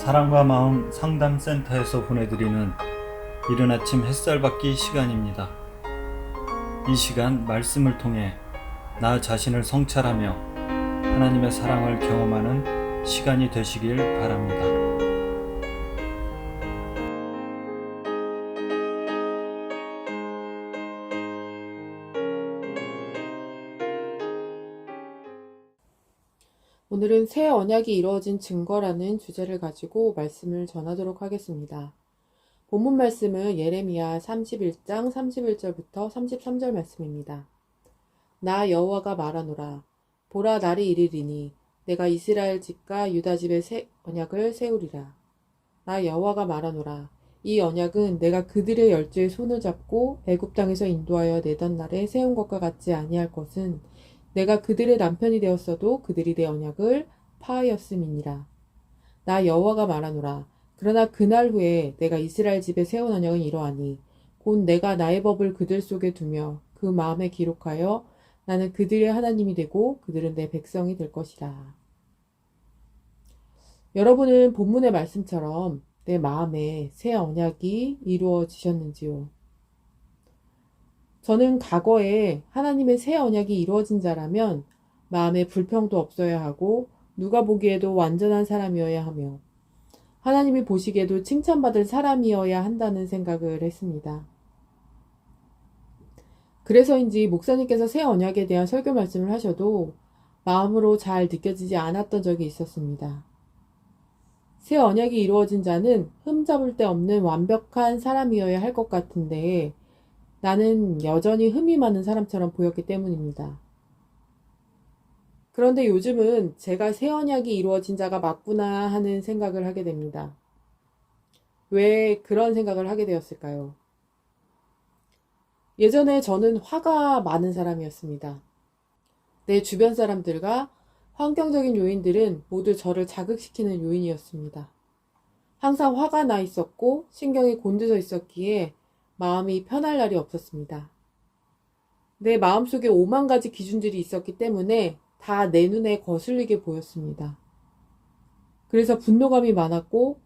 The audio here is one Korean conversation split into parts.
사랑과 마음 상담센터에서 보내드리는 이른 아침 햇살 받기 시간입니다. 이 시간 말씀을 통해 나 자신을 성찰하며 하나님의 사랑을 경험하는 시간이 되시길 바랍니다. 오늘은 새 언약이 이루어진 증거라는 주제를 가지고 말씀을 전하도록 하겠습니다. 본문 말씀은 예레미야 31장 31절부터 33절 말씀입니다. 나 여호와가 말하노라. 보라 날이 이르리니 내가 이스라엘 집과 유다 집에 새 언약을 세우리라. 나 여호와가 말하노라. 이 언약은 내가 그들의 열조의 손을 잡고 애굽 땅에서 인도하여 내던 날에 세운 것과 같지 아니할 것은 내가 그들의 남편이 되었어도 그들이 내 언약을 파하였음이니라. 나 여호와가 말하노라. 그러나 그날 후에 내가 이스라엘 집에 세운 언약은 이러하니 곧 내가 나의 법을 그들 속에 두며 그 마음에 기록하여 나는 그들의 하나님이 되고 그들은 내 백성이 될 것이라. 여러분은 본문의 말씀처럼 내 마음에 새 언약이 이루어지셨는지요? 저는 과거에 하나님의 새 언약이 이루어진 자라면 마음에 불평도 없어야 하고 누가 보기에도 완전한 사람이어야 하며 하나님이 보시기에도 칭찬받을 사람이어야 한다는 생각을 했습니다. 그래서인지 목사님께서 새 언약에 대한 설교 말씀을 하셔도 마음으로 잘 느껴지지 않았던 적이 있었습니다. 새 언약이 이루어진 자는 흠잡을 데 없는 완벽한 사람이어야 할 것 같은데 나는 여전히 흠이 많은 사람처럼 보였기 때문입니다. 그런데 요즘은 제가 새 언약이 이루어진 자가 맞구나 하는 생각을 하게 됩니다. 왜 그런 생각을 하게 되었을까요? 예전에 저는 화가 많은 사람이었습니다. 내 주변 사람들과 환경적인 요인들은 모두 저를 자극시키는 요인이었습니다. 항상 화가 나 있었고 신경이 곤두서 있었기에 마음이 편할 날이 없었습니다. 내 마음속에 5만 가지 기준들이 있었기 때문에 다 내 눈에 거슬리게 보였습니다. 그래서 분노감이 많았고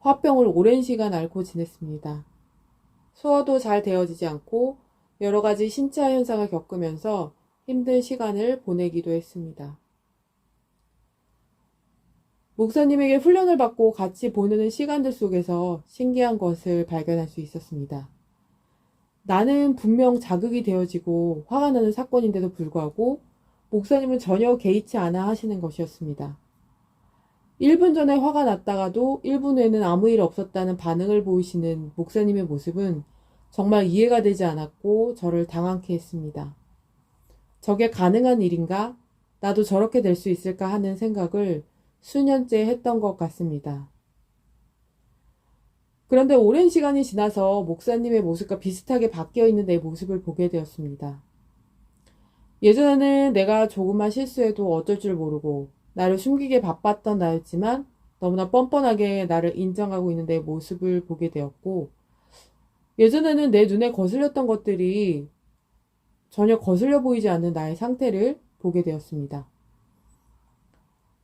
화병을 오랜 시간 앓고 지냈습니다. 소화도 잘 되어지지 않고 여러 가지 신체 현상을 겪으면서 힘든 시간을 보내기도 했습니다. 목사님에게 훈련을 받고 같이 보내는 시간들 속에서 신기한 것을 발견할 수 있었습니다. 나는 분명 자극이 되어지고 화가 나는 사건인데도 불구하고 목사님은 전혀 개의치 않아 하시는 것이었습니다. 1분 전에 화가 났다가도 1분 후에는 아무 일 없었다는 반응을 보이시는 목사님의 모습은 정말 이해가 되지 않았고 저를 당황케 했습니다. 저게 가능한 일인가? 나도 저렇게 될 수 있을까 하는 생각을 수년째 했던 것 같습니다. 그런데 오랜 시간이 지나서 목사님의 모습과 비슷하게 바뀌어 있는 내 모습을 보게 되었습니다. 예전에는 내가 조금만 실수해도 어쩔 줄 모르고 나를 숨기게 바빴던 나였지만 너무나 뻔뻔하게 나를 인정하고 있는 내 모습을 보게 되었고 예전에는 내 눈에 거슬렸던 것들이 전혀 거슬려 보이지 않는 나의 상태를 보게 되었습니다.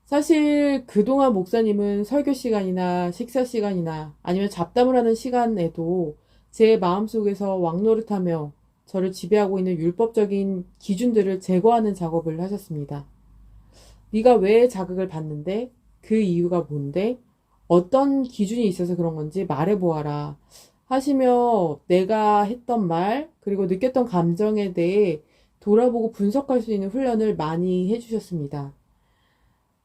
사실 그동안 목사님은 설교 시간이나 식사 시간이나 아니면 잡담을 하는 시간에도 제 마음속에서 왕노릇하며 저를 지배하고 있는 율법적인 기준들을 제거하는 작업을 하셨습니다. 네가 왜 자극을 받는데? 그 이유가 뭔데? 어떤 기준이 있어서 그런 건지 말해보아라 하시며 내가 했던 말 그리고 느꼈던 감정에 대해 돌아보고 분석할 수 있는 훈련을 많이 해주셨습니다.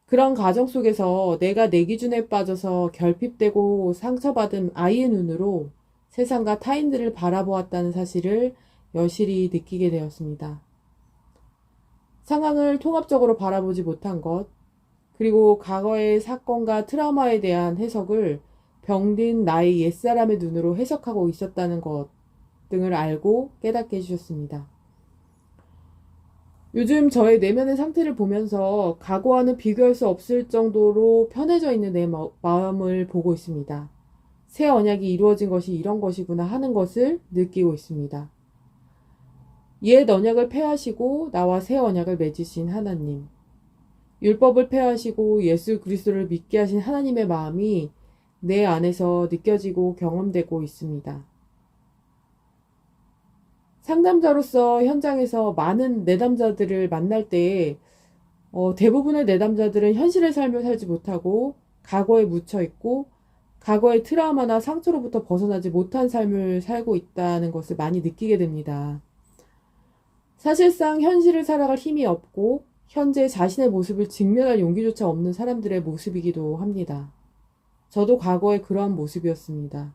그런 과정 속에서 내가 내 기준에 빠져서 결핍되고 상처받은 아이의 눈으로 세상과 타인들을 바라보았다는 사실을 여실히 느끼게 되었습니다. 상황을 통합적으로 바라보지 못한 것, 그리고 과거의 사건과 트라우마에 대한 해석을 병든 나의 옛사람의 눈으로 해석하고 있었다는 것 등을 알고 깨닫게 해주셨습니다. 요즘 저의 내면의 상태를 보면서 과거와는 비교할 수 없을 정도로 편해져 있는 내 마음을 보고 있습니다. 새 언약이 이루어진 것이 이런 것이구나 하는 것을 느끼고 있습니다. 옛 언약을 폐하시고 나와 새 언약을 맺으신 하나님, 율법을 폐하시고 예수 그리스도를 믿게 하신 하나님의 마음이 내 안에서 느껴지고 경험되고 있습니다. 상담자로서 현장에서 많은 내담자들을 만날 때 대부분의 내담자들은 현실의 삶을 살지 못하고 과거에 묻혀 있고 과거의 트라우마나 상처로부터 벗어나지 못한 삶을 살고 있다는 것을 많이 느끼게 됩니다. 사실상 현실을 살아갈 힘이 없고 현재 자신의 모습을 직면할 용기조차 없는 사람들의 모습이기도 합니다. 저도 과거에 그러한 모습이었습니다.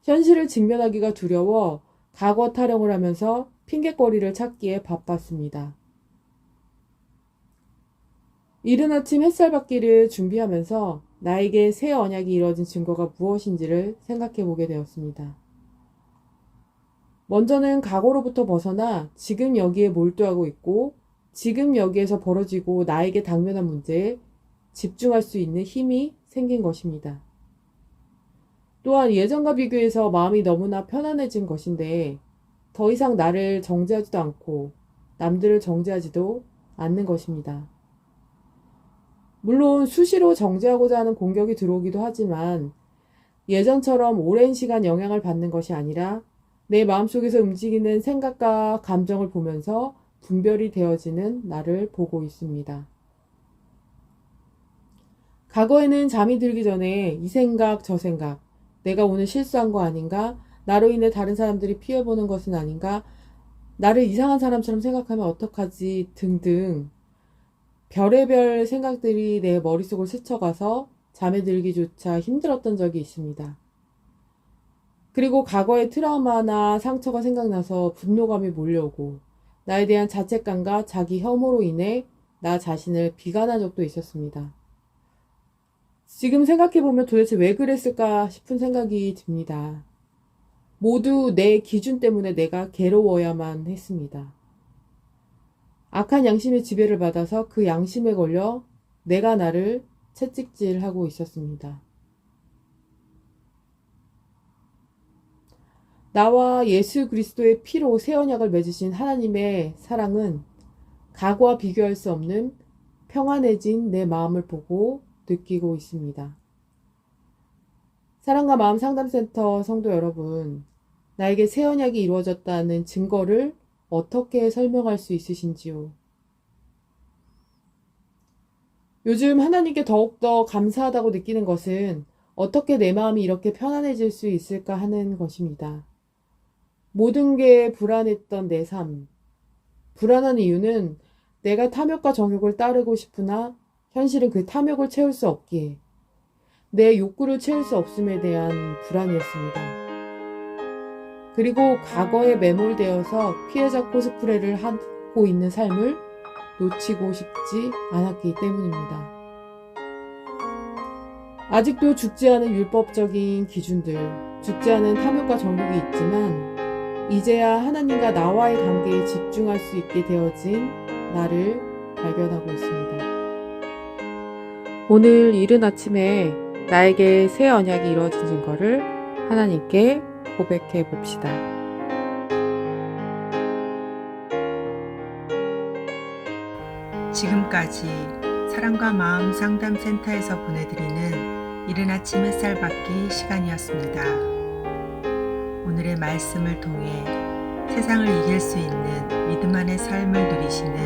현실을 직면하기가 두려워 과거 타령을 하면서 핑곗거리를 찾기에 바빴습니다. 이른 아침 햇살 받기를 준비하면서 나에게 새 언약이 이루어진 증거가 무엇인지를 생각해 보게 되었습니다. 먼저는 과거로부터 벗어나 지금 여기에 몰두하고 있고 지금 여기에서 벌어지고 나에게 당면한 문제에 집중할 수 있는 힘이 생긴 것입니다. 또한 예전과 비교해서 마음이 너무나 편안해진 것인데 더 이상 나를 정죄하지도 않고 남들을 정죄하지도 않는 것입니다. 물론 수시로 정죄하고자 하는 공격이 들어오기도 하지만 예전처럼 오랜 시간 영향을 받는 것이 아니라 내 마음속에서 움직이는 생각과 감정을 보면서 분별이 되어지는 나를 보고 있습니다. 과거에는 잠이 들기 전에 이 생각 저 생각, 내가 오늘 실수한 거 아닌가? 나로 인해 다른 사람들이 피해보는 것은 아닌가? 나를 이상한 사람처럼 생각하면 어떡하지? 등등 별의별 생각들이 내 머릿속을 스쳐가서 잠에 들기조차 힘들었던 적이 있습니다. 그리고 과거의 트라우마나 상처가 생각나서 분노감이 몰려오고 나에 대한 자책감과 자기 혐오로 인해 나 자신을 비관한 적도 있었습니다. 지금 생각해보면 도대체 왜 그랬을까 싶은 생각이 듭니다. 모두 내 기준 때문에 내가 괴로워야만 했습니다. 악한 양심의 지배를 받아서 그 양심에 걸려 내가 나를 채찍질하고 있었습니다. 나와 예수 그리스도의 피로 새 언약을 맺으신 하나님의 사랑은 과거와 비교할 수 없는 평안해진 내 마음을 보고 느끼고 있습니다. 사랑과 마음 상담센터 성도 여러분, 나에게 새 언약이 이루어졌다는 증거를 어떻게 설명할 수 있으신지요? 요즘 하나님께 더욱더 감사하다고 느끼는 것은 어떻게 내 마음이 이렇게 편안해질 수 있을까 하는 것입니다. 모든 게 불안했던 내 삶. 불안한 이유는 내가 탐욕과 정욕을 따르고 싶으나 현실은 그 탐욕을 채울 수 없기에 내 욕구를 채울 수 없음에 대한 불안이었습니다. 그리고 과거에 매몰되어서 피해자 코스프레를 하고 있는 삶을 놓치고 싶지 않았기 때문입니다. 아직도 죽지 않은 율법적인 기준들, 죽지 않은 탐욕과 정욕이 있지만 이제야 하나님과 나와의 관계에 집중할 수 있게 되어진 나를 발견하고 있습니다. 오늘 이른 아침에 나에게 새 언약이 이루어진 증거를 하나님께 고백해 봅시다. 지금까지 사랑과 마음 상담센터에서 보내드리는 이른 아침 햇살 받기 시간이었습니다. 오늘의 말씀을 통해 세상을 이길 수 있는 믿음 안의 삶을 누리시는